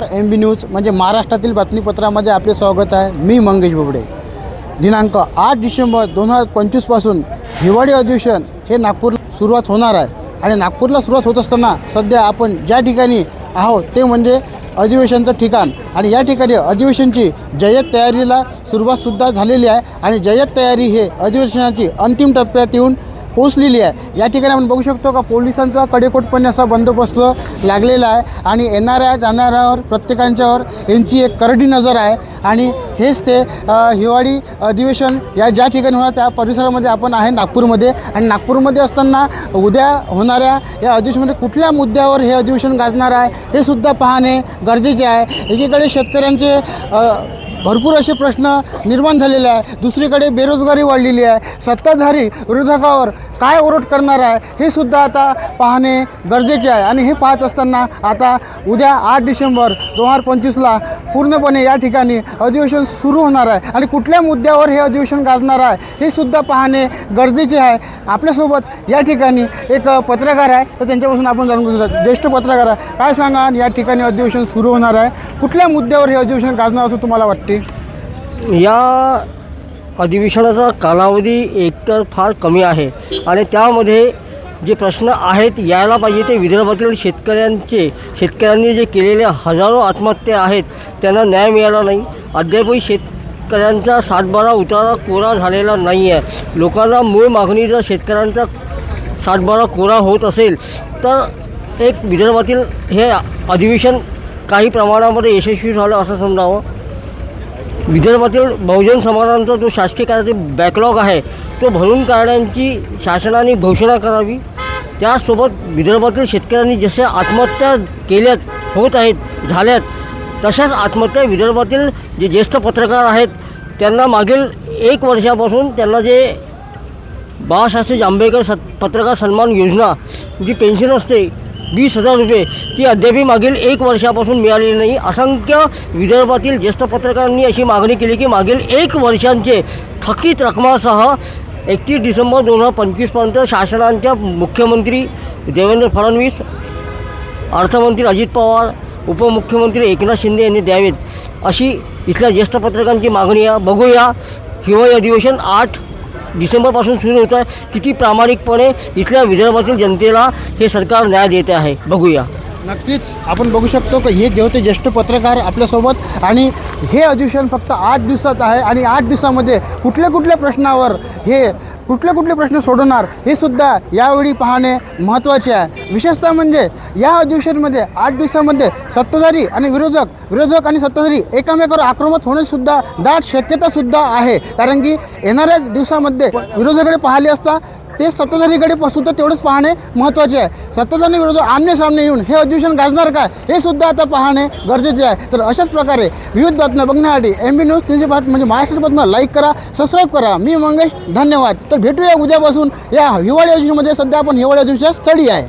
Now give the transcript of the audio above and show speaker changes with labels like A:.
A: MB news म्हणजे महाराष्ट्रातील बातमीपत्रामध्ये आपले स्वागत आहे। मी मंगेश बोबडे। दिनांक 8 डिसेंबर 2025 पासून हिवाळी अधिवेशन हे नागपूर सुरुवात होणार आहे आणि नागपूरला सुरुवात होत असताना सध्या आपण ज्या ठिकाणी आहोत ते म्हणजे अधिवेशनचं ठिकाण आणि या ठिकाणी अधिवेशनची जय्यत तयारीला सुरुवातसुद्धा झालेली आहे आणि जय्यत तयारी हे अधिवेशनाची अंतिम टप्प्यात येऊन पोहोचलेली आहे। या ठिकाणी आपण बघू शकतो का पोलिसांचा कडेकोटपणे असा बंदोबस्त लागलेला आहे आणि येणाऱ्या जाणाऱ्यावर प्रत्येकांच्यावर यांची एक करडी नजर आहे आणि हेच ते हिवाळी अधिवेशन या ज्या ठिकाणी होणार त्या परिसरामध्ये आपण आहे नागपूरमध्ये। आणि नागपूरमध्ये असताना उद्या होणाऱ्या या अधिवेशनामध्ये कुठल्या मुद्द्यावर हे अधिवेशन गाजणार आहे हे सुद्धा पाहणे गरजेचे आहे। एकीकडे शेतकऱ्यांचे भरपूर असे प्रश्न निर्माण झालेले आहे, दुसरीकडे बेरोजगारी वाढलेली आहे, सत्ताधारी विरोधकावर काय ओरड करणार आहे हे सुद्धा आता पाहणे गरजेचे आहे। आणि हे पाहत असताना आता उद्या 8 डिसेंबर 2025ला पूर्णपणे या ठिकाणी अधिवेशन सुरू होणार आहे आणि कुठल्या मुद्द्यावर हे अधिवेशन गाजणार आहे हे सुद्धा पाहणे गरजेचे आहे। आपल्यासोबत या ठिकाणी एक पत्रकार आहे, तर त्यांच्यापासून आपण जाणून घेऊ। ज्येष्ठ पत्रकार आहे, काय सांगा या ठिकाणी अधिवेशन सुरू होणार आहे, कुठल्या मुद्द्यावर हे अधिवेशन गाजणार असं तुम्हाला वाटते?
B: या अधिवेशनाचा कालावधी एकतर फार कमी आहे आणि त्यामध्ये जे प्रश्न आहेत यायला पाहिजे ते विदर्भातील शेतकऱ्यांनी जे केलेले हजारो आत्महत्या आहेत त्यांना न्याय मिळाला नाही। अद्यापही शेतकऱ्यांचा सातबारा उतारा कोरा झालेला नाही आहे। लोकांना मूळ मागणी जर शेतकऱ्यांचा सातबारा कोरा होत असेल तर एक विदर्भातील हे अधिवेशन काही प्रमाणामध्ये यशस्वी झालं असं समजावं। विदर्भातील बहुजन समाजांचा जो शासकीय कार्याचा बॅकलॉग आहे तो भरून काढण्याची शासनाने घोषणा करावी। त्याचसोबत विदर्भातील शेतकऱ्यांनी जशा आत्महत्या झाल्यात तशाच आत्महत्या विदर्भातील जे ज्येष्ठ पत्रकार आहेत त्यांना मागील 1 वर्षापासून त्यांना जे बाळासाहेब आंबेडकर पत्रकार सन्मान योजना जी पेन्शन असते 20,000 रुपये ती अद्यापही मागील 1 वर्षापासून मिळालेली नाही। असंख्य विदर्भातील ज्येष्ठ पत्रकारांनी अशी मागणी केली की मागील 1 वर्षांचे थकीत रकमासह 31 डिसेंबर 2025पर्यंत शासनाच्या मुख्यमंत्री देवेंद्र फडणवीस, अर्थमंत्री अजित पवार, उपमुख्यमंत्री एकनाथ शिंदे यांनी द्यावेत अशी इथल्या ज्येष्ठ पत्रकारांची मागणी आहे। बघूया हिवाळी अधिवेशन 8 डिसेंबरपासून सुरू होत आहे, किती प्रामाणिकपणे इथल्या विदर्भातील जनतेला हे सरकार न्याय देते आहे बघूया।
A: नक्कीच आपण बघू शकतो की हे जे होते ज्येष्ठ पत्रकार आपल्यासोबत आणि हे अधिवेशन फक्त 8 दिवसात आहे आणि 8 दिवसामध्ये कुठल्या प्रश्नावर हे कुठले प्रश्न सोडवणार हे सुद्धा यावेळी पाहणे महत्त्वाचे आहे। विशेषतः म्हणजे या अधिवेशनामध्ये 8 दिवसामध्ये सत्ताधारी आणि विरोधक आणि सत्ताधारी एकमेकावर आक्रमक होण्यासुद्धा दाट शक्यतासुद्धा आहे, कारण की येणाऱ्या दिवसामध्ये विरोधाकडे पाहिले असता ते सत्ताधारीकडे सुद्धा तेवढंच पाहणे महत्त्वाचे आहे। सत्ताधारी विरोध आमने सामने येऊन हे अधिवेशन गाजणार काय हे सुद्धा आता पाहणे गरजेचे आहे। तर अशाच प्रकारे विविध बातम्या बघण्यासाठी MB न्यूज 305 म्हणजे महाराष्ट्र बातम्या लाईक करा, सबस्क्राईब करा। मी मंगेश, धन्यवाद। तर भेटूया उद्यापासून या हिवाळी अधिवेशनामध्ये। सध्या आपण हिवाळी अधिवेशनाच्या स्थळी आहे।